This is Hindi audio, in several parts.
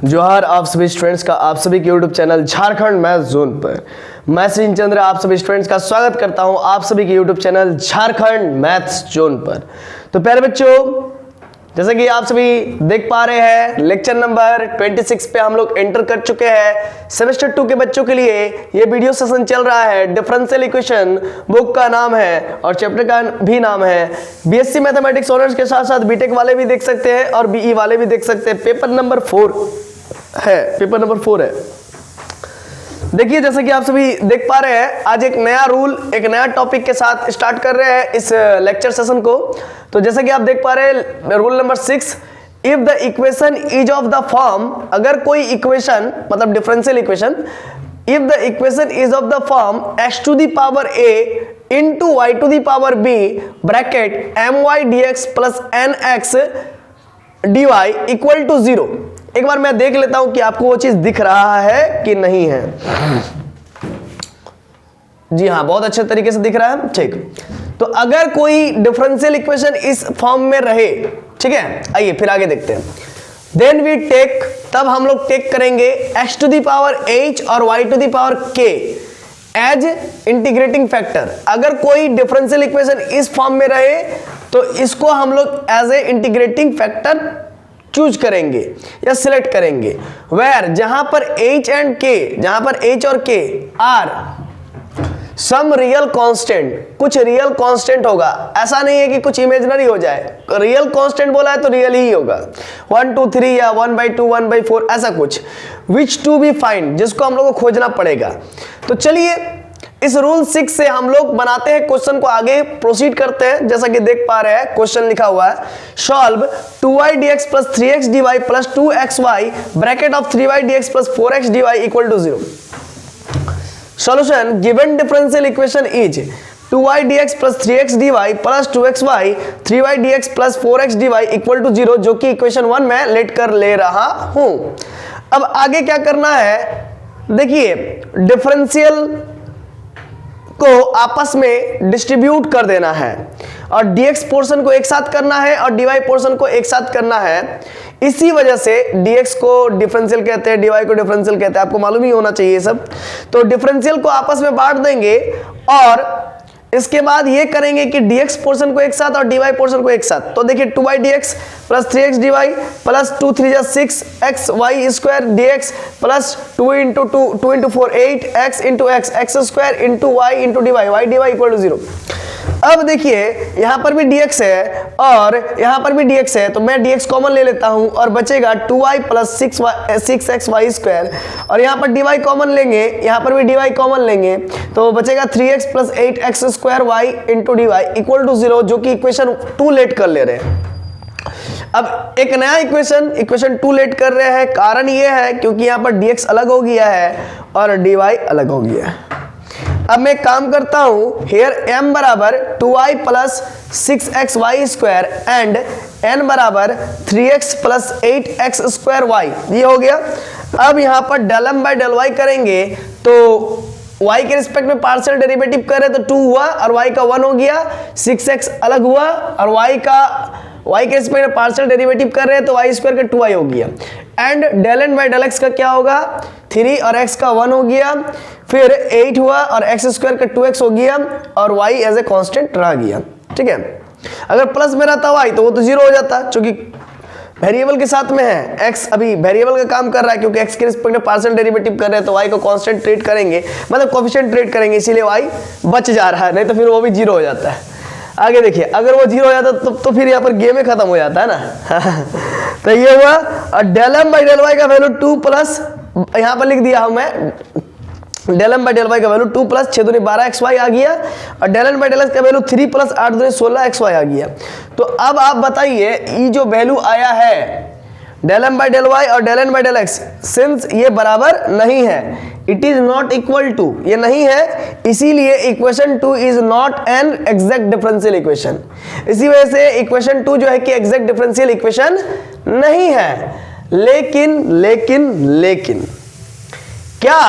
जोहार आप सभी स्टूडेंट्स का आप सभी के YouTube channel Jharkhand math zone पर मैं श्री चंद्र आप सभी स्टूडेंट्स का स्वागत करता हूं आप सभी के YouTube channel Jharkhand maths zone पर। तो प्यारे बच्चों, जैसे कि आप सभी देख पा रहे हैं लेक्चर नंबर 26 पे हम लोग एंटर कर चुके हैं। सेमेस्टर 2 के बच्चों के लिए ये वीडियो सेशन चल रहा है। डिफरेंशियल इक्वेशन बुक का नाम है और चैप्टर का भी नाम है। बीएससी मैथमेटिक्स ऑनर्स के साथ साथ बीटेक वाले भी देख सकते हैं और बीई वाले भी देख सकते हैं। पेपर नंबर 4 है। देखिए, जैसे कि आप सभी देख पा रहे हैं, आज एक नया रूल, एक नया टॉपिक के साथ स्टार्ट कर रहे हैं इस लेक्चर सेशन को। तो जैसे कि आप देख पा रहे हैं rule number 6, if the equation is of the form, अगर कोई इक्वेशन मतलब differential equation, if the equation is of the form x to the power a into y to the power b bracket my dx plus nx dy equal to 0। एक बार मैं देख लेता हूं कि आपको वो चीज दिख रहा है कि नहीं है। जी हाँ, बहुत अच्छे तरीके से दिख रहा है। ठीक, तो अगर कोई डिफरेंशियल इक्वेशन इस फॉर्म में रहे, ठीक है, आइए फिर आगे देखते हैं। देन वी टेक, तब हम लोग टेक करेंगे x to the power h और y to the power k as integrating factor. अगर कोई डिफरेंशियल इक्वेशन इस फॉर्म में रहे तो इसको हम लोग as a integrating factor choose करेंगे या सिलेक्ट करेंगे। वेयर जहां पर h एंड k, जहां पर h और k are some real constant, कुछ रियल कांस्टेंट होगा। ऐसा नहीं है कि कुछ इमेजिनरी हो जाए। रियल कांस्टेंट बोला है तो रियल ही होगा, 1 2 3 या 1/2 1/4 ऐसा कुछ। विच टू बी फाइंड, जिसको हम लोग को खोजना पड़ेगा। तो चलिए इस रूल 6 से हम लोग बनाते हैं क्वेश्चन को, आगे प्रोसीड करते हैं। जैसा कि देख पा रहे हैं क्वेश्चन लिखा हुआ है, solve 2y dx plus 3x dy plus 2xy bracket of 3y dx plus 4x dy equal to 0। Solution given differential equation is 2y dx plus 3x dy plus 2xy 3y dx plus 4x dy equal to 0, जो कि इक्वेशन 1 में लेट कर ले रहा हूं। अब आगे क्या करना है, देखिए डिफरेंशियल को आपस में डिस्ट्रीब्यूट कर देना है और dx पोर्शन को एक साथ करना है और dy पोर्शन को एक साथ करना है। इसी वजह से dx को डिफरेंशियल कहते हैं, dy को डिफरेंशियल कहते हैं, आपको मालूम ही होना चाहिए सब। तो डिफरेंशियल को आपस में बांट देंगे और इसके बाद ये करेंगे कि dx पोर्शन को एक साथ और dy पोर्शन को एक साथ। तो देखिए 2y dx plus 3x dy plus 2 3 6 x y square dx plus 2 into 4 8 x into x square into y into dy y dy equal to 0। अब देखिए यहां पर भी dx है और यहां पर भी dx है, तो मैं dx कॉमन ले लेता हूं और बचेगा 2y प्लस 6xy स्क्वायर, और यहां पर dy कॉमन लेंगे, यहां पर भी dy कॉमन लेंगे, तो बचेगा 3x plus 8x square y into dy equal to 0, जो कि इक्वेशन 2 लेट कर ले रहे हैं। अब एक नया इक्वेशन 2 लेट कर रहे हैं। कारण ये है क्योंकि यहां पर dx अलग हो गया है और dy अलग हो गया है। अब मैं काम करता हूं, हेयर m बराबर 2y plus 6xy square and n बराबर 3x plus 8x square y, ये हो गया। अब यहां पर del m by del y करेंगे तो y के रिस्पेक्ट में पार्शियल डेरिवेटिव करें तो 2 हुआ और y का 1 हो गया, 6x अलग हुआ और y के रिस्पेक्ट में पार्शियल डेरिवेटिव कर रहे हैं तो y स्क्वायर का 2y हो गया। And del n by del x का क्या होगा, 3 और x का 1 हो गया, फिर 8 हुआ और x स्क्वायर का 2x हो गया और y एज ए कांस्टेंट रह गया। ठीक है, अगर प्लस में रहता y तो वो तो 0 हो जाता, क्योंकि वेरिएबल के साथ में है। x अभी वेरिएबल का काम कर रहा है, क्योंकि x के रिस्पेक्ट में पार्शियल डेरिवेटिव कर रहे हैं तो y को कांस्टेंट ट्रीट करेंगे, मतलब कोएफिशिएंट ट्रीट करेंगे, इसीलिए y बच जा रहा है, नहीं तो फिर वो भी 0 हो जाता है। आगे देखिए, अगर वो 0 हो जाता तो फिर यहाँ पर गेम ही खत्म हो जाता है ना। तो ये हुआ और del m by del y का वैल्यू 2 प्लस, यहाँ पर लिख दिया हूं मैं, del m by del y का वैल्यू 2 प्लस 6 दूनी 12xy आ गया और del n by del x का वैल्यू 3 प्लस 8 दूनी 16xy आ गया। तो अब आप बताइए ये जो वैल्यू आया है del m by del y और del n by del x, since ये बराबर नहीं है, it is not equal to, ये नहीं है, इसीलिए equation 2 is not an exact differential equation. इसी वजह से इक्वेशन 2 जो है कि एग्जैक्ट डिफरेंशियल इक्वेशन नहीं है। लेकिन क्या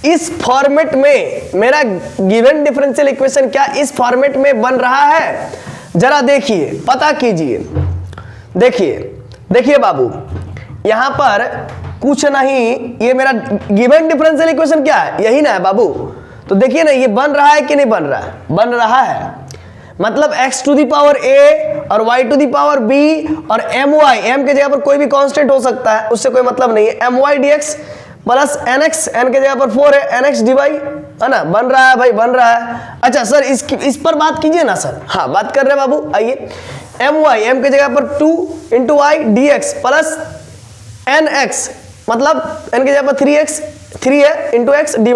इस फॉर्मेट में मेरा गिवन डिफरेंशियल इक्वेशन क्या इस फॉर्मेट में बन रहा है? जरा देखिए, पता कीजिए, देखिए बाबू, यहां पर कुछ नहीं, ये मेरा गिवन डिफरेंशियल इक्वेशन क्या है, यही ना है बाबू। तो देखिए ना, ये बन रहा है कि नहीं बन रहा है, बन रहा है। मतलब x to the power a और y to the power b और my, m के जगह पर कोई भी कांस्टेंट हो सकता है, उससे कोई मतलब नहीं है, my dx plus nx, n के जगह पर 4 है, nx dy, है ना, बन रहा है भाई, बन रहा है। अच्छा सर, इस पर बात कीजिए ना सर। हाँ, बात कर रहे हैं बाबू, आइए। my, m के जगह पर 2 into y dx plus nx, मतलब n के जगह पर 3 है इंटू x dy।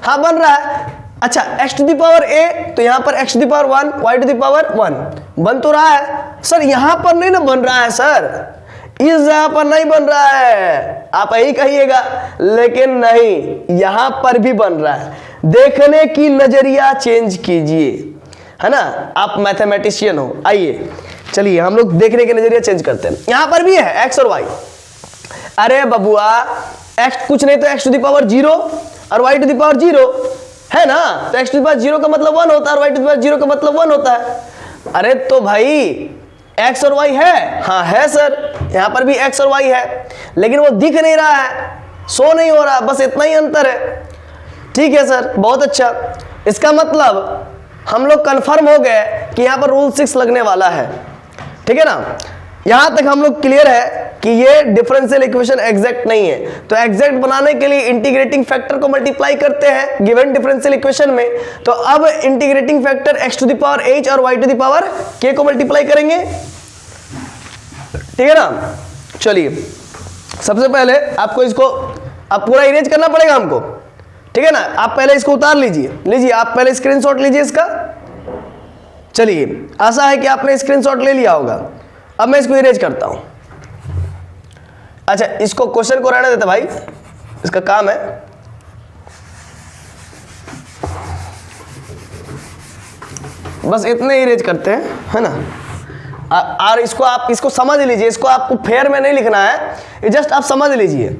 हाँ, बन रहा है। अच्छा, x to the power a, तो यहां पर x to the power 1, y to the power 1, बन तो रहा है सर। यहां पर नहीं ना बन रहा है सर, इस जगह पर नहीं बन रहा है, आप यही कहिएगा, लेकिन नहीं, यहां पर भी बन रहा है। देखने की नजरिया चेंज कीजिए, है ना, आप मैथमेटिशियन हो। आइए चलिए हम लोग देखने के नजरिया चेंज करते हैं। यहां पर भी है x और y। अरे बबुआ, x कुछ नहीं तो x टू दी पावर 0 और y टू दी पावर 0 है ना, तो x टू दी पावर 0 का मतलब 1 होता है और y टू दी पावर 0 का मतलब 1 होता है। अरे तो भाई x और y है, हाँ है सर, यहां पर भी x और y है, लेकिन वो दिख नहीं रहा है, शो नहीं हो रहा, बस इतना ही अंतर है। ठीक है सर, बहुत अच्छा। इसका मतलब हम लोग कंफर्म हो गए कि यहां पर रूल 6 लगने वाला है। ठीक है ना, यहां तक हम लोग क्लियर है कि ये डिफरेंशियल इक्वेशन एग्जैक्ट नहीं है। तो एग्जैक्ट बनाने के लिए इंटीग्रेटिंग फैक्टर को मल्टीप्लाई करते हैं गिवन डिफरेंशियल इक्वेशन में। तो अब integrating factor x to the power h और y to the power k को मल्टीप्लाई करेंगे। ठीक है ना, चलिए सबसे पहले आपको इसको अब पूरा इरेज करना पड़ेगा हमको। ठीक है ना, आप पहले इसको उतार लीजिए, आप पहले स्क्रीनशॉट लीजिए इसका। चलिए, आशा है कि आपने स्क्रीनशॉट ले लिया होगा। अब मैं इसको इरेज करता हूं। अच्छा, इसको क्वेश्चन को रहने देते भाई, इसका काम है। बस इतने इरेज करते हैं, है ना। और इसको आप इसको समझ लीजिए, इसको आपको फेयर में नहीं लिखना है, ये जस्ट आप समझ लीजिए।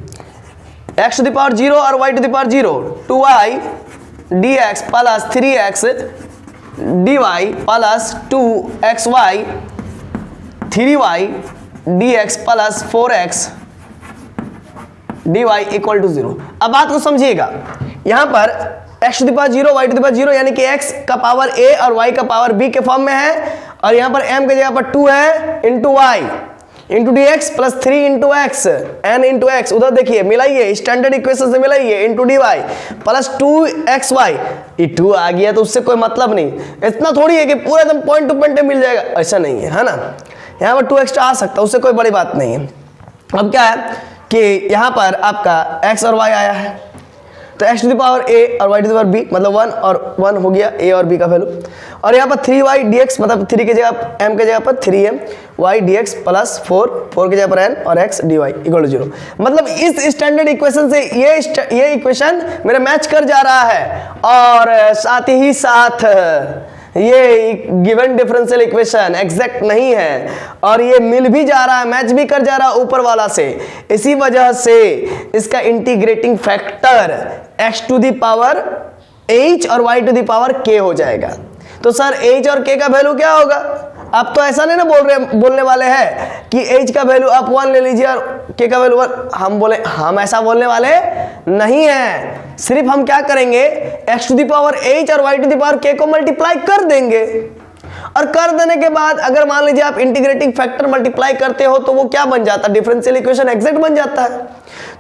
x टू द पावर 0 और y to the power 0, 2y dx plus 3x dy plus 2xy 3y dx plus 4x dy equal to 0। अब बात को समझिएगा, यहां पर x to the power 0 y to the power 0 यानी कि x का पावर a और y का पावर b के फॉर्म में है, और यहां पर m की जगह पर 2 है into y into dx plus 3 into x n into x, उधर देखिए मिलाइए, स्टैंडर्ड इक्वेशन से मिलाइए, इंटू dy प्लस 2xy। ये 2 आ गया तो उससे कोई मतलब नहीं, इतना थोड़ी है कि पूरा एकदम पॉइंट टू पॉइंट मिल जाएगा, ऐसा नहीं है, है ना। यहाँ पर 2 एक्स्ट्रा आ सकता है, उससे कोई बड़ी बात नहीं है। अब क्या है कि यहाँ पर आपका x और y आया है, तो x to the power a और y to the power b, मतलब 1 और 1 हो गया a और b का वैल्यू, और यहाँ पर 3y dx, मतलब 3 की जगह m के जगह पर 3m y dx प्लस 4 की जगह पर n और x dy इक्वल टू 0। मतलब इस स्टैंडर्ड इक्वेशन से ये इक्वेशन मेरा मैच कर जा रहा है, और साथ ही साथ ये गिवन डिफरेंशियल इक्वेशन एग्जैक्ट नहीं है, और ये मिल भी जा रहा है, मैच भी कर जा रहा है ऊपर वाला से। इसी वजह से इसका integrating factor x to the power h और y to the power k हो जाएगा। तो सर h और k का वैल्यू क्या होगा? आप तो ऐसा नहीं ना बोलने वाले हैं कि h का वैल्यू आप 1 ले लीजिए और k का वैल्यू 1। हम ऐसा बोलने वाले नहीं है। सिर्फ हम क्या करेंगे, x to the power h और y to the power k को मल्टीप्लाई कर देंगे, और कर देने के बाद अगर मान लीजिए आप इंटीग्रेटिंग फैक्टर मल्टीप्लाई करते हो तो वो क्या बन जाता है, डिफरेंशियल इक्वेशन एग्जैक्ट बन जाता है।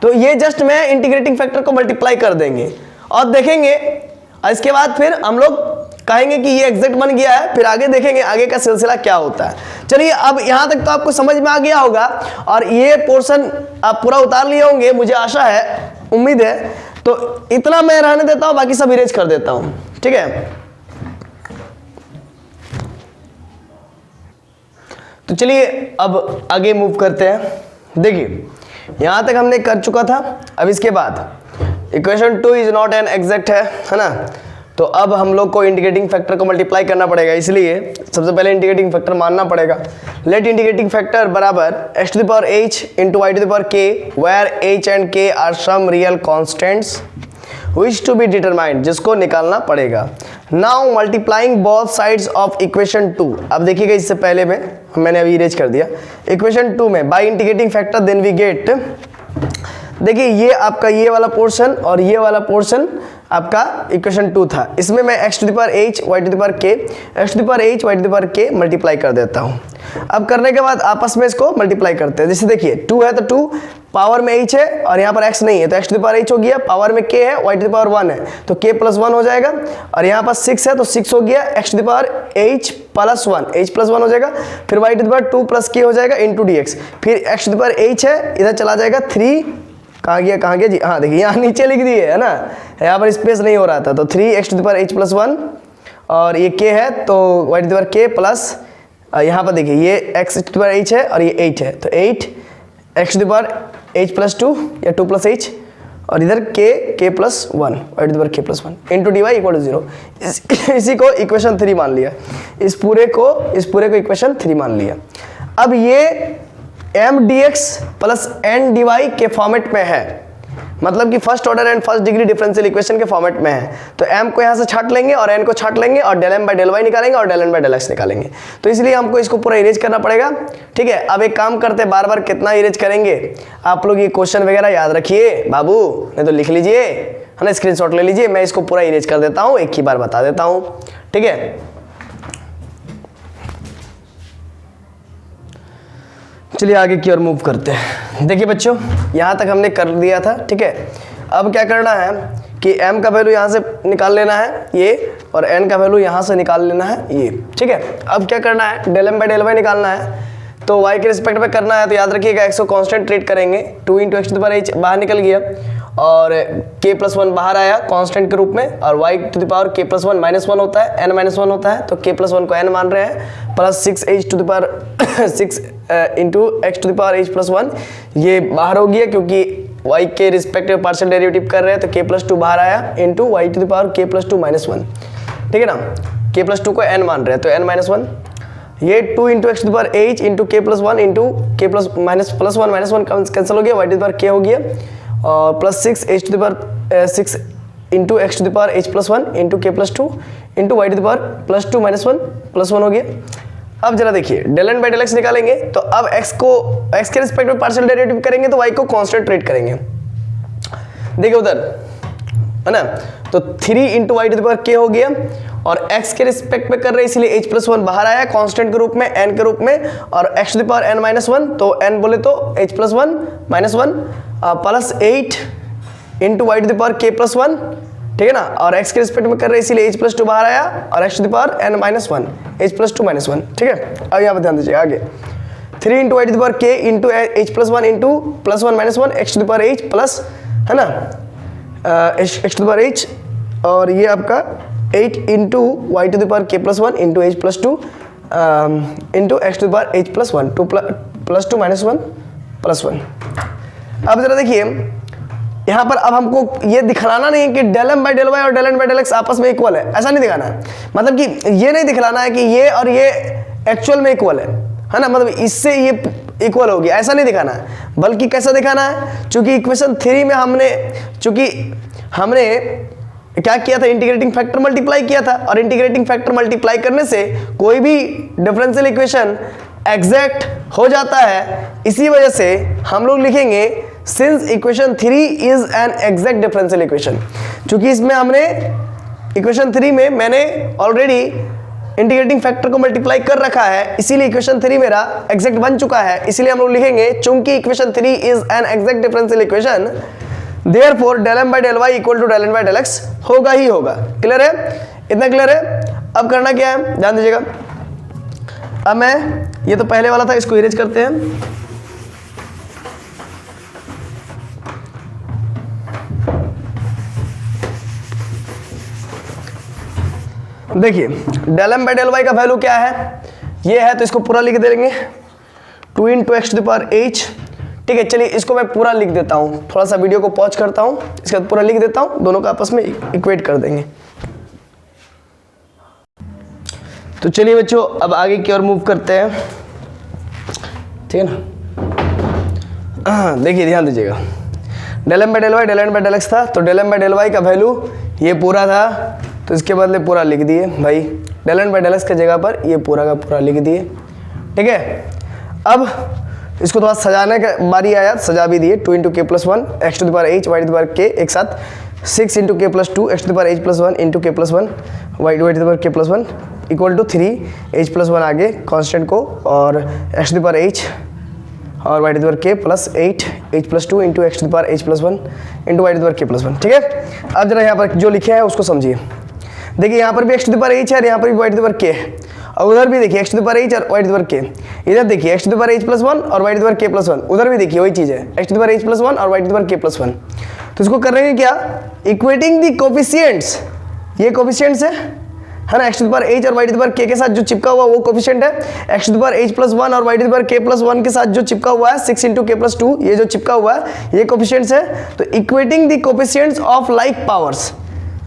तो ये जस्ट में इंटीग्रेटिंग फैक्टर को मल्टीप्लाई कर देंगे और देखेंगे, और इसके बाद फिर हम लोग कहेंगे कि ये एग्जैक्ट बन गया है, फिर आगे देखेंगे आगे का सिलसिला क्या होता है। चलिए, अब यहां तक तो आपको समझ में आ गया होगा, और ये पोर्शन आप पूरा उतार लिए होंगे, मुझे आशा है, उम्मीद है। तो इतना मैं रहने देता हूं, बाकी सब इरेज कर देता हूं, ठीक है। तो चलिए अब आगे मूव करते हैं। देखिए, यहां तक हमने कर चुका था। अब इसके बाद equation 2 is not an exact है ना। तो अब हम लोग को इंटीग्रेटिंग फैक्टर को मल्टीप्लाई करना पड़ेगा, इसलिए सबसे पहले इंटीग्रेटिंग फैक्टर मानना पड़ेगा। लेट इंटीग्रेटिंग फैक्टर बराबर x to the power h into y to the power k, where h and k are some real constants which to be determined, जिसको निकालना पड़ेगा। Now multiplying both sides of equation 2। अब देखिएगा इससे पहले मैंने अभी इरेज कर दिया। इक्वेशन 2 में by integrating factor then we get, देखिए ये आपका ये वाला पोर्शन और ये वाला पोर्शन आपका इक्वेशन 2 था। इसमें मैं x to the power h y to the power k x to the power h y to the power k multiply कर देता हूँ। अब करने के बाद आपस में इसको मल्टीप्लाई करते हैं। जैसे देखिए 2 है तो 2 पावर में h है और यहाँ पर x नहीं है तो x to the power h हो गया, पावर में k है, y टू द पावर 1 है तो k प्लस 1 हो जाएगा, और यहाँ पर 6 है तो 6 हो गया, x to the power h plus 1 h plus 1 हो जाएगा, फिर y to the power 2 plus k हो जाएगा इंटू dx, फिर x to the power h है, इधर चला जाएगा 3, कहाँ गया जी, हाँ देखिए यहाँ नीचे लिख दिए है ना, यहाँ पर स्पेस नहीं हो रहा था, तो 3x to the power h plus 1 और ये k है तो y to the power k plus, यहाँ पर देखिए ये x to the power h है और ये 8 है तो 8x to the power h plus 2 या 2 प्लस h और इधर k plus 1 y to the power k plus 1 into dy equal to 0। इसी को इक्वेशन 3 मान लिया, इस पूरे को इक्वेशन 3 मान लिया। अब ये m dx plus n dy के फॉर्मेट में है, मतलब कि first order and first degree differential equation के फॉर्मेट में है, तो m को यहाँ से छाट लेंगे और n को छाट लेंगे और del m by del y निकालेंगे और del n by del x निकालेंगे, तो इसलिए हमको इसको पूरा इरेज करना पड़ेगा। ठीक है, अब एक काम करते हैं, बार बार कितना इरेज करेंगे, आप लोग ये क्वेश्चन वगैरह याद रखिए बाबू, नहीं तो लिख लीजिए है ना, स्क्रीनशॉट ले लीजिए, मैं इसको पूरा इरेज कर देता हूँ, एक ही बार बता देता हूँ। ठीक है, चलिए आगे की ओर मूव करते हैं। देखिए बच्चों यहाँ तक हमने कर दिया था। ठीक है, अब क्या करना है कि m का वैल्यू यहाँ से निकाल लेना है ये, और n का वैल्यू यहाँ से निकाल लेना है ये। ठीक है, अब क्या करना है, del m by del y निकालना है, तो y के रिस्पेक्ट में करना है, तो याद रखिएगा x को कांस्टेंट ट्रीट करेंगे, 2 × x to the power h बाहर निकल गया और k प्लस 1 बाहर आया कांस्टेंट के रूप में, और y to the power k plus 1 minus 1 होता है, n माइनस 1 होता है, तो k प्लस 1 को n मान रहे हैं, plus 6h to the power 6 into x to the power h plus 1, ये बाहर हो गया क्योंकि y के रिस्पेक्ट में पार्शियल डेरिवेटिव कर रहे हैं, तो k प्लस 2 बाहर आया into y to the power k plus 2 minus 1। ठीक है ना, k प्लस 2 को n मान रहे हैं तो n माइनस 1, ये 2 into x to the power h into k plus 1 into k plus 1 minus 1 cancel हो गया, y to the power k हो गया, और plus 6 h to the power 6 into x to the power h plus 1 into k plus 2 into y to the power plus 2 minus 1 plus 1 हो गया। अब जरा देखिए del n by del x निकालेंगे, तो अब x के रिस्पेक्ट में पार्शियल डेरिवेटिव करेंगे तो y को कांस्टेंट ट्रीट करेंगे। देखिए उधर है ना, तो 3 into y to the power k हो गया, और x के रिस्पेक्ट में कर रहे हैं इसलिए h प्लस 1 बाहर आया कांस्टेंट के रूप में n के रूप में, और x to the power n minus 1, तो n बोले तो h plus 1 minus 1 plus 8 into y to the power k plus 1। ठीक है ना, और x के रिस्पेक्ट में कर रहे हैं इसीलिए h प्लस 2 बाहर आया, और x to the power n minus 1 h plus 2 minus 1। ठीक है, अब यहाँ पर ध्यान दीजिए आगे 3 into y to the power k into h plus 1 into plus 1 minus 1 x to the power h plus है ना x to the power h, और ये आपका 8 into y to the power k plus 1 into h plus 2 into x to the power h plus 1 2 plus 2 minus 1 plus 1। अब जरा देखिए यहाँ पर, अब हमको ये दिखलाना नहीं है कि del m by del y और del n by del x आपस में इक्वल है, ऐसा नहीं दिखाना है, मतलब कि ये नहीं दिखलाना है कि ये और ये एक्चुअल में इक्वल है ना, मतलब इससे ये इक्वल हो गया, ऐसा नहीं दिखाना है, बल्कि कैसा दिखाना है, चूंकि इक्वेशन 3 में हमने क्या किया था, इंटीग्रेटिंग फैक्टर मल्टीप्लाई किया था, और इंटीग्रेटिंग फैक्टर मल्टीप्लाई करने से कोई भी डिफरेंशियल इक्वेशन एग्जैक्ट हो जाता है। इसी वजह से हम लोग लिखेंगे since equation 3 is an exact differential equation, चूंकि इसमें हमने इक्वेशन 3 में मैंने ऑलरेडी इंटीग्रेटिंग फैक्टर को मल्टीप्लाई कर रखा है, इसीलिए इक्वेशन 3 मेरा एग्जैक्ट बन चुका है, इसलिए हम लोग लिखेंगे चूंकि equation 3 is an exact differential equation therefore del m by del y equal to del n by del x होगा ही होगा। क्लियर है, इतना क्लियर है। अब करना क्या है, ध्यान दीजिएगा, अब मैं ये तो पहले वाला था, इसको इरेज करते हैं। देखिए del m by del y का वैल्यू क्या है, ये है, तो इसको पूरा लिख देंगे 2 into x to the power h। ठीक है, चलिए इसको मैं पूरा लिख देता हूँ, थोड़ा सा वीडियो को पॉज करता हूँ, इसके बाद पूरा लिख देता हूँ, दोनों का आपस में इक्वेट कर देंगे। तो चलिए बच्चों अब आगे की ओर मूव करते हैं। ठीक है ना, देखिए ध्यान दीजिएगा, del m by del y del n by del x था, तो del m by del y का वैल्यू ये पूरा था तो इसके बदले पूरा लिख दिए भाई, del n by del x की जगह पर ये पूरा का पूरा लिख दिए। ठीक है, अब इसको थोड़ा सजाने का बारी आया, सजा भी दिए। 2 इंटू के plus 1 X to the power H Y to the power K एक साथ, 6 इंटू के plus 2 X to the power H plus 1 into के plus 1 Y to the power के plus 1 equal to 3 H plus 1 आगे कांस्टेंट को, और X to the power H और वाई टू द पावर के plus 8 H plus 2 into x to the power H plus 1 into y to the power के प्लस 1। ठीक है, अब जरा यहाँ पर जो लिखे है उसको समझिए। देखिए यहाँ पर भी x to the power h है और यहाँ पर भी वाई टू द पावर के है, और उधर भी देखिए x to the power H और Y to the power k. इधर देखिए x to the power H plus 1 और वाई टू द पावर के प्लस 1, उधर भी देखिए वही चीज़ है, x to the power H plus 1 और वाई टू द पावर के प्लस 1। तो इसको कर रहे हैं क्या, इक्वेटिंग दी कोफिशिएंट्स, ये कोफिशिएंट्स है ना, x to the power H और Y to the power k साथ जो चिपका हुआ वो कोफिशिएंट है, x to the power H plus 1 और वाई टू द पावर के प्लस 1 के साथ जो चिपका हुआ है 6 इंटू के प्लस 2, ये जो चिपका हुआ है ये कोफिशिएंट्स है। तो equating the coefficients of like powers,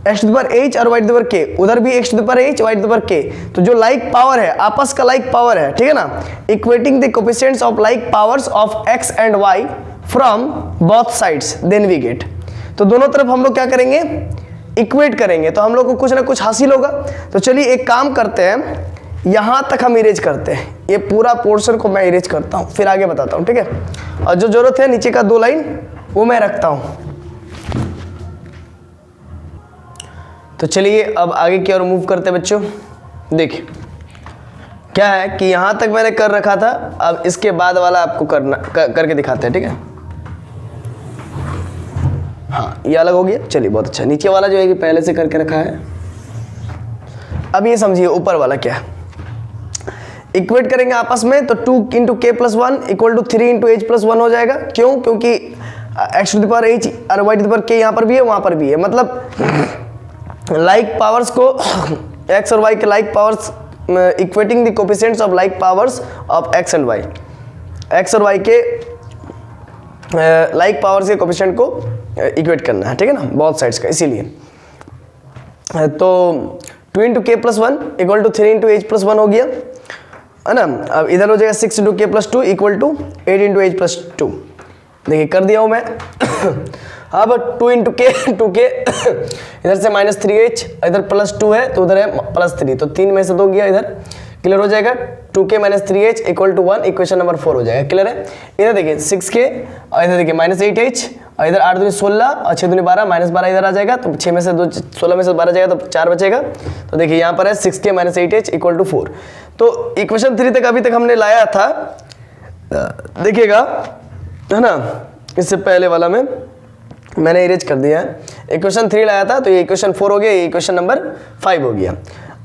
x to the power H और Y to the power k, उधर भी x to the power H Y to the power k, तो जो लाइक पावर है आपस का लाइक पावर है, ठीक है ना, equating the coefficients of like powers of x and y from both sides then we get. तो दोनों तरफ हम लोग क्या करेंगे, इक्वेट करेंगे, तो हम लोग को कुछ ना कुछ हासिल होगा। तो चलिए एक काम करते हैं, यहां तक हम इरेज करते हैं, ये पूरा पोर्शन को मैं इरेज करता हूं, फिर आगे बताता हूं। ठीक है, और जो जरूरत है नीचे का 2 लाइन वो मैं रखता हूं। तो चलिए अब आगे की ओर मूव करते हैं बच्चों। देखिए क्या है कि यहां तक मैंने कर रखा था, अब इसके बाद वाला आपको करके दिखाते हैं। ठीक है, हाँ ये अलग हो गया, चलिए बहुत अच्छा। नीचे वाला जो है कि पहले से करके रखा है। अब ये समझिए ऊपर वाला क्या है, इक्वेट करेंगे आपस में, तो 2 इंटू के plus 1 equal to 3 into h plus 1 हो जाएगा। क्यों, क्योंकि x to the power H और Y to the power k यहाँ पर भी है वहाँ पर भी है, मतलब लाइक पावर्स को एक्स और वाई के like powers, equating the coefficients of like powers of x and y, x और वाई के लाइक पावर्स के कोफिशिएंट को इक्वेट करना है। ठीक है ना, बहुत साइड्स का, इसीलिए तो 2 इंटू के plus 1 equal to 3 into h plus 1 हो गया है ना। अब इधर हो जाएगा 6 इंटू के plus 2 equal to 8 into h plus 2। देखिए कर दिया हूँ मैं। अब 2 इंटू के 2 के इधर से माइनस 3h, इधर प्लस 2 है तो उधर है प्लस 3, तो 3 में से 2 गया, इधर क्लियर हो जाएगा। 2k minus 3h equal to 1, equation number 4 हो जाएगा। क्लियर है। इधर देखिए 6k और इधर देखिए माइनस 8h और इधर 8 दूनी 16 और 6 दूनी 12, माइनस 12 इधर आ जाएगा, तो 6 में से 2 16 में से 12 जाएगा तो 4 बचेगा। तो देखिए यहाँ पर है 6k minus 8h equal to 4। तो इक्वेशन 3 तक अभी तक हमने लाया था, देखिएगा है ना, इससे पहले वाला में मैंने इरेज कर दिया है। इक्वेशन 3 लाया था तो ये इक्वेशन 4 हो गया, ये इक्वेशन नंबर 5 हो गया।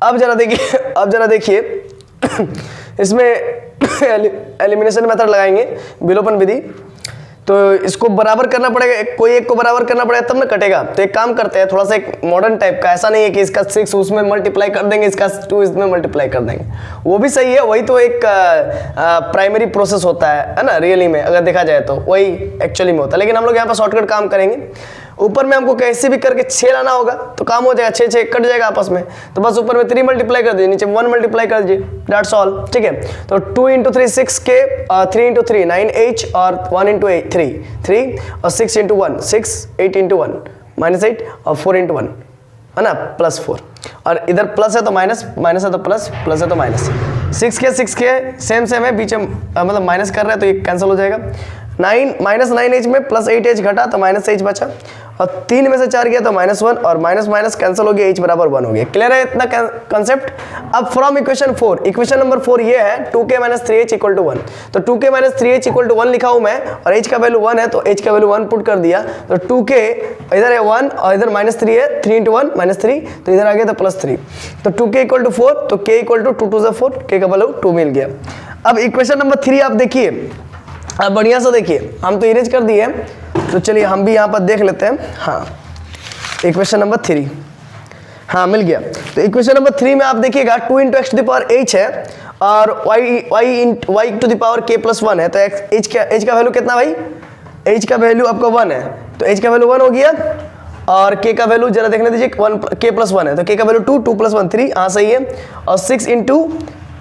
अब जरा देखिए इसमें एलिमिनेशन मेथड लगाएंगे, विलोपन विधि। तो इसको बराबर करना पड़ेगा, कोई एक को बराबर करना पड़ेगा तब ना कटेगा। तो एक काम करते हैं, थोड़ा सा एक मॉडर्न टाइप का, ऐसा नहीं है कि इसका 6 उसमें मल्टीप्लाई कर देंगे, इसका 2 इसमें मल्टीप्लाई कर देंगे, वो भी सही है, वही तो एक प्राइमरी प्रोसेस होता है ना, रियली में अगर देखा जाए तो वही एक्चुअली में होता है। लेकिन हम लोग यहाँ पर शॉर्टकट काम करेंगे। ऊपर में हमको कैसे भी करके 6 लाना होगा तो काम हो जाएगा, 6 कट जाएगा आपस में, तो बस ऊपर में 3 मल्टीप्लाई कर दीजिए, नीचे 1 मल्टीप्लाई कर दीजिए, दैट्स ऑल। ठीक है, तो 2 इंटू 3 6k, 3 इंटू 3 9h और 1 इंटू 8 3 और 6 इंटू 1 6, 8 इंटू 1 माइनस 8 और 4 इंटू 1 है ना प्लस 4, और इधर प्लस है तो माइनस, माइनस है तो प्लस, प्लस है तो माइनस। 6k सेम है, बीच में मतलब माइनस कर रहे हैं तो ये कैंसिल हो जाएगा। 9 माइनस 9h में प्लस 8h घटा तो माइनस h बचा, और 3 में से 4 गया तो -1 और माइनस माइनस कैंसिल हो गया, h बराबर 1 हो गया। क्लियर है इतना कंसेप्ट। अब फ्रॉम इक्वेशन 4, इक्वेशन नंबर 4 ये है 2k minus 3h equal to 1। तो 2k minus 3h equal to 1 लिखा हूं मैं, और h का वैल्यू 1 है तो h का वैल्यू 1 पुट कर दिया। तो 2k इधर है 1 और इधर माइनस 3 है, 3 इंटू 1 माइनस 3, तो इधर आ गया तो प्लस 3। तो 2k इक्वल टू 4, तो k इक्वल टू 2 2 4, k का वैल्यू 2 मिल गया। अब इक्वेशन नंबर 3 आप देखिए, अब बढ़िया से देखिए, हम तो इरेज कर दिए, तो चलिए हम भी यहाँ पर देख लेते हैं। हाँ इक्वेशन नंबर 3, हाँ मिल गया। तो इक्वेशन नंबर 3 में आप देखिएगा 2 into x to the power h है और y to the power k plus 1 है, तो h का वैल्यू कितना भाई, h का वैल्यू आपका 1 है, तो h का वैल्यू 1 हो गया, और k का वैल्यू जरा देखने दीजिए, 1 k प्लस 1 है तो k का वैल्यू 2 2 प्लस 1 3, हाँ सही है, और 6 इंटू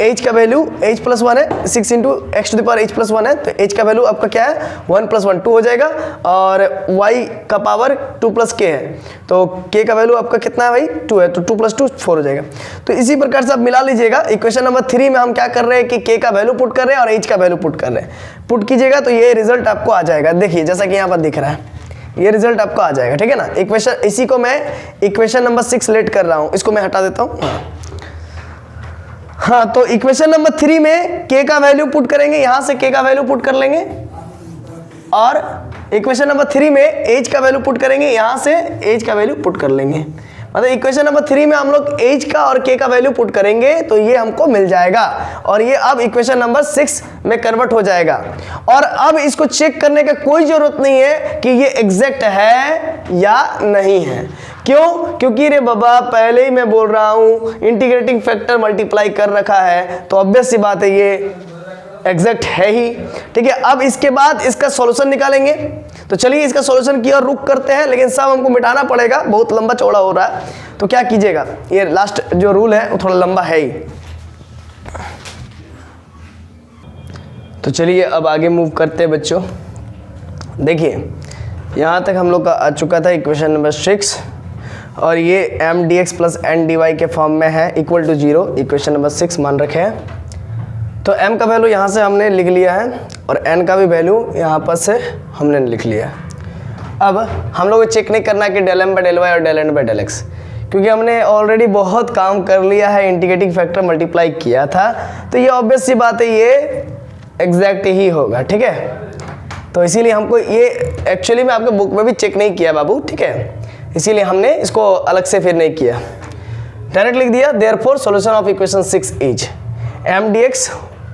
h का वैल्यू h प्लस 1 है, 6 into x to the power h plus 1 है, तो h का वैल्यू आपका क्या है 1 प्लस 1 2 हो जाएगा, और y का पावर 2 प्लस k है, तो k का वैल्यू आपका कितना है भाई 2 है, तो 2 प्लस 2 4 हो जाएगा। तो इसी प्रकार से आप मिला लीजिएगा। इक्वेशन नंबर 3 में हम क्या कर रहे हैं कि k का वैल्यू पुट कर रहे हैं और h का वैल्यू पुट कर रहे हैं, पुट कीजिएगा तो ये रिजल्ट आपको आ जाएगा। देखिए जैसा कि यहाँ पर दिख रहा है ये रिजल्ट आपको आ जाएगा, ठीक है ना। इक्वेशन इसी को मैं इक्वेशन नंबर 6 लेट कर रहा हूँ, इसको मैं हटा देता हूँ। हाँ तो इक्वेशन नंबर 3 में k का वैल्यू पुट करेंगे, यहां से k का वैल्यू पुट कर लेंगे, और इक्वेशन नंबर 3 में h का वैल्यू पुट करेंगे, यहां से h का वैल्यू पुट कर लेंगे। मतलब इक्वेशन नंबर 3 में हम लोग h का और k का वैल्यू पुट करेंगे तो ये हमको मिल जाएगा, और ये अब इक्वेशन नंबर 6 में कन्वर्ट हो जाएगा। और अब इसको चेक करने का कोई जरूरत नहीं है कि ये एग्जैक्ट है या नहीं है। क्यों? क्योंकि रे बाबा पहले ही मैं बोल रहा हूं इंटीग्रेटिंग फैक्टर मल्टीप्लाई कर रखा है, तो ऑब्वियस सी बात है ये एग्जैक्ट है ही, ठीक है। अब इसके बाद इसका सॉल्यूशन निकालेंगे, तो चलिए इसका सॉल्यूशन की ओर रुक करते हैं, लेकिन सब हमको मिटाना पड़ेगा, बहुत लंबा चौड़ा हो रहा है। तो क्या कीजिएगा, ये लास्ट जो रूल है वो थोड़ा लंबा है ही। तो चलिए अब आगे मूव करते हैं बच्चों। देखिए यहाँ तक हम लोग का आ चुका था इक्वेशन नंबर 6, और ये m dx plus n dy के फॉर्म में है इक्वल टू 0, इक्वेशन नंबर 6 मान रखे हैं। तो m का वैल्यू यहाँ से हमने लिख लिया है, और n का भी वैल्यू यहाँ पर से हमने लिख लिया है। अब हम लोग को चेक नहीं करना कि del m by del y और del n by del x, क्योंकि हमने ऑलरेडी बहुत काम कर लिया है, इंटीग्रेटिंग फैक्टर मल्टीप्लाई किया था, तो ये ऑब्वियस सी बात है ये एग्जैक्ट ही होगा, ठीक है। तो इसीलिए हमको ये एक्चुअली में आपके बुक में भी चेक नहीं किया बाबू, ठीक है, इसीलिए हमने इसको अलग से फिर नहीं किया, डायरेक्ट लिख दिया। Therefore solution of equation 6 is m dx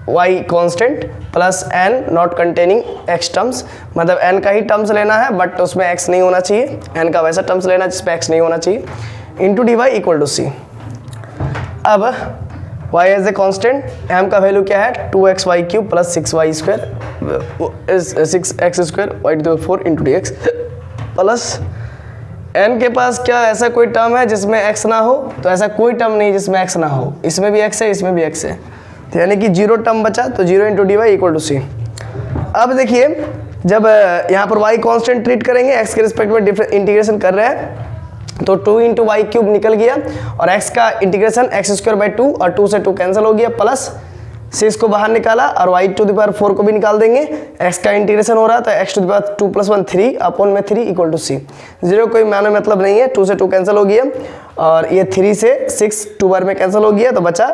y constant plus n not containing x terms, मतलब n का ही टर्म्स लेना है बट उसमें x नहीं होना चाहिए, n का वैसा टर्म्स लेना जिसमें x नहीं होना चाहिए, into dy equal to c। अब y as a constant, m का वैल्यू क्या है 2xy cube plus 6y square 6x square y to the 4 into dx, plus n के पास क्या ऐसा कोई टर्म है जिसमें x ना हो, तो ऐसा कोई टर्म नहीं जिसमें x ना हो, इसमें भी x है इसमें भी x है, तो यानी कि 0 टर्म बचा, तो 0 into D Y equal to C. अब देखिए जब यहाँ पर y कांस्टेंट ट्रीट करेंगे, x के रिस्पेक्ट में इंटीग्रेशन कर रहे हैं, तो 2 इंटू वाई क्यूब निकल गया, और x का इंटीग्रेशन x स्क्वायर बाई 2, और 2 से 2 कैंसिल हो गया, प्लस 6 को बाहर निकाला, और y टू द पावर 4 को भी निकाल देंगे, x का इंटीग्रेशन हो रहा है तो x to the power 2 plus 1 3 upon में 3 इक्वल टू सी। 0 कोई माने मतलब नहीं है, 2 से 2 कैंसिल हो गया, और ये 3 से 6 2 बार में कैंसिल हो गया, तो बचा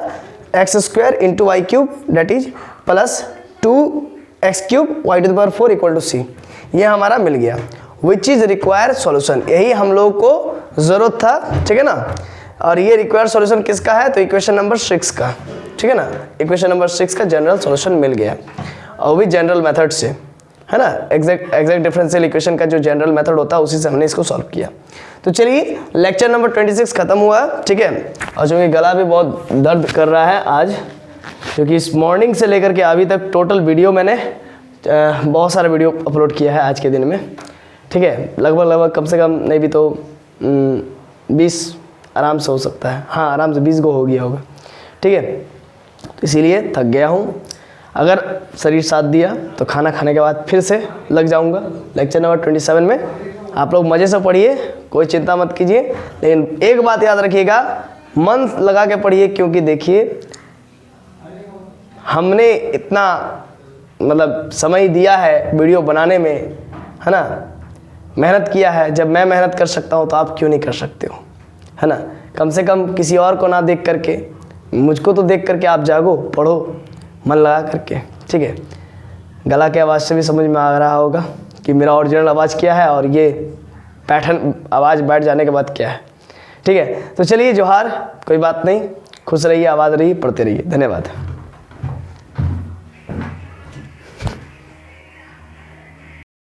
x square into Y cube डेट is plus 2x cube y to the power 4 equal to C. ये हमारा मिल गया, विच इज रिक्वायर्ड सॉल्यूशन, यही हम लोग को जरूरत था, ठीक है ना। और ये रिक्वायर्ड सॉल्यूशन किसका है, तो इक्वेशन नंबर 6 का, ठीक है ना। इक्वेशन नंबर 6 का जनरल सॉल्यूशन मिल गया, और भी जनरल मेथड से, है ना। एग्जैक्ट डिफरेंशियल इक्वेशन का जो जनरल मेथड होता है उसी से हमने इसको सॉल्व किया। तो चलिए लेक्चर नंबर 26 खत्म हुआ, ठीक है। और चूँकि गला भी बहुत दर्द कर रहा है आज, क्योंकि इस मॉर्निंग से लेकर के अभी तक टोटल वीडियो मैंने बहुत सारा वीडियो अपलोड किया है आज के दिन में, ठीक है। लगभग कम से कम नहीं भी तो 20 आराम से हो सकता है, हाँ आराम से 20 गो हो गया होगा, ठीक है। तो इसीलिए थक गया हूँ, अगर शरीर साथ दिया तो खाना खाने के बाद फिर से लग जाऊँगा लेक्चर नंबर 27 में। आप लोग मज़े से पढ़िए, कोई चिंता मत कीजिए, लेकिन एक बात याद रखिएगा, मन लगा के पढ़िए, क्योंकि देखिए हमने इतना मतलब समय दिया है वीडियो बनाने में, है ना, मेहनत किया है। जब मैं मेहनत कर सकता हूँ तो आप क्यों नहीं कर सकते हो, है ना। कम से कम किसी और को ना देख करके मुझको तो देख करके आप जागो, पढ़ो मन लगा करके, ठीक है। गला के आवाज़ से भी समझ में आ रहा होगा कि मेरा ओरिजिनल आवाज़ क्या है और ये पैटर्न आवाज़ बैठ जाने के बाद क्या है, ठीक है। तो चलिए जोहार, कोई बात नहीं, खुश रहिए, आबाद रहिए, पढ़ते रहिए, धन्यवाद।